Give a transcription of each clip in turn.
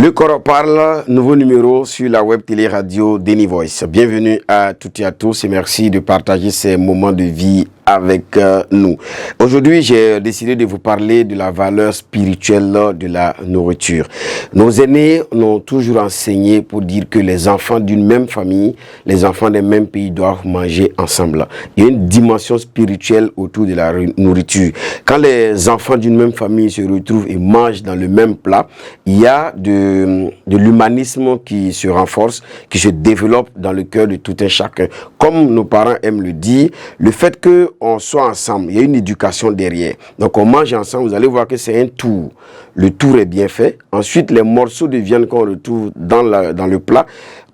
Le Coran parle, nouveau numéro sur la web télé radio Deni Voice. Bienvenue à toutes et à tous et merci de partager ces moments de vie avec nous. Aujourd'hui, j'ai décidé de vous parler de la valeur spirituelle de la nourriture. Nos aînés n'ont toujours enseigné pour dire que les enfants d'une même famille, les enfants d'un même pays doivent manger ensemble. Il y a une dimension spirituelle autour de la nourriture. Quand les enfants d'une même famille se retrouvent et mangent dans le même plat, il y a de l'humanisme qui se renforce, qui se développe dans le cœur de tout un chacun. Comme nos parents aiment le dire, le fait que on soit ensemble, il y a une éducation derrière. Donc on mange ensemble, vous allez voir que c'est un tour. Le tour est bien fait. Ensuite, les morceaux de viande qu'on retrouve dans le plat,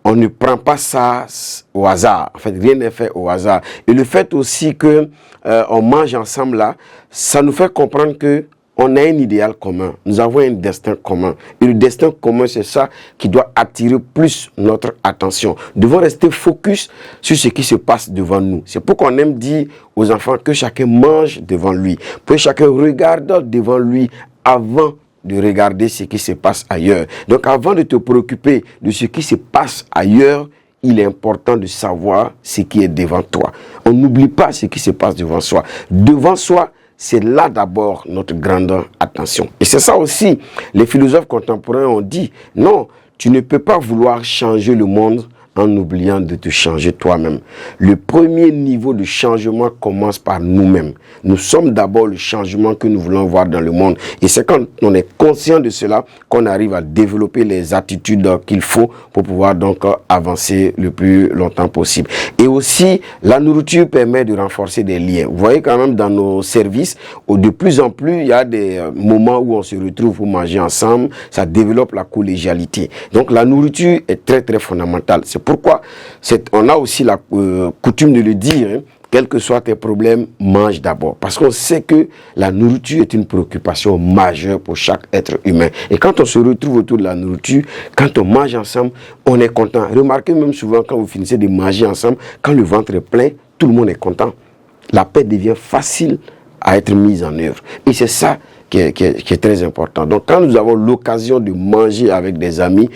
on ne prend pas ça au hasard. En fait, rien n'est fait au hasard. Et le fait aussi que on mange ensemble là, ça nous fait comprendre que on a un idéal commun, nous avons un destin commun. Et le destin commun, c'est ça qui doit attirer plus notre attention. Nous devons rester focus sur ce qui se passe devant nous. C'est pourquoi on aime dire aux enfants que chacun mange devant lui, que chacun regarde devant lui avant de regarder ce qui se passe ailleurs. Donc avant de te préoccuper de ce qui se passe ailleurs, il est important de savoir ce qui est devant toi. On n'oublie pas ce qui se passe devant soi. Devant soi, c'est là d'abord notre grande attention. Et c'est ça aussi, les philosophes contemporains ont dit, non, tu ne peux pas vouloir changer le monde en oubliant de te changer toi-même. Le premier niveau de changement commence par nous-mêmes. Nous sommes d'abord le changement que nous voulons voir dans le monde. Et c'est quand on est conscient de cela qu'on arrive à développer les attitudes qu'il faut pour pouvoir donc avancer le plus longtemps possible. Et aussi, la nourriture permet de renforcer des liens. Vous voyez quand même dans nos services, de plus en plus, il y a des moments où on se retrouve pour manger ensemble. Ça développe la collégialité. Donc la nourriture est très très fondamentale. C'est pourquoi on a aussi la coutume de le dire, hein, quels que soient tes problèmes, mange d'abord. Parce qu'on sait que la nourriture est une préoccupation majeure pour chaque être humain. Et quand on se retrouve autour de la nourriture, quand on mange ensemble, on est content. Remarquez même souvent quand vous finissez de manger ensemble, quand le ventre est plein, tout le monde est content. La paix devient facile à être mise en œuvre. Et c'est ça qui est très important. Donc, quand nous avons l'occasion de manger avec des amis,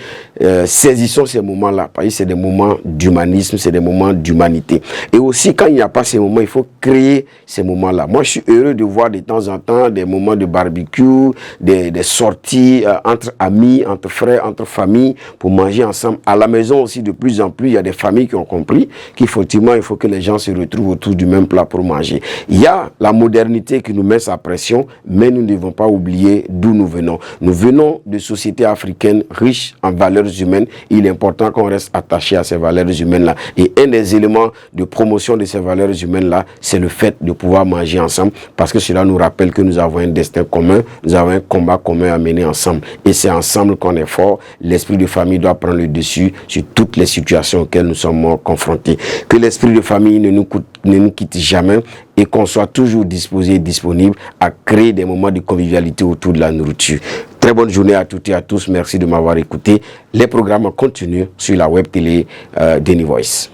saisissons ces moments-là. Parce que c'est des moments d'humanisme, c'est des moments d'humanité. Et aussi, quand il n'y a pas ces moments, il faut créer ces moments-là. Moi, je suis heureux de voir de temps en temps des moments de barbecue, des sorties entre amis, entre frères, entre familles, pour manger ensemble. À la maison aussi, de plus en plus, il y a des familles qui ont compris qu'effectivement, il faut que les gens se retrouvent autour du même plat pour manger. Il y a la modernité qui nous met sa pression, mais nous ne devons pas oublier d'où nous venons. Nous venons de sociétés africaines riches en valeurs humaines. Il est important qu'on reste attaché à ces valeurs humaines-là. Et un des éléments de promotion de ces valeurs humaines-là, c'est le fait de pouvoir manger ensemble, parce que cela nous rappelle que nous avons un destin commun, nous avons un combat commun à mener ensemble. Et c'est ensemble qu'on est fort. L'esprit de famille doit prendre le dessus sur toutes les situations auxquelles nous sommes confrontés. Que l'esprit de famille ne nous quitte jamais et qu'on soit toujours disposé et disponible à créer des moments de convivialité autour de la nourriture. Très bonne journée à toutes et à tous. Merci de m'avoir écouté. Les programmes continuent sur la web télé Deni Voice.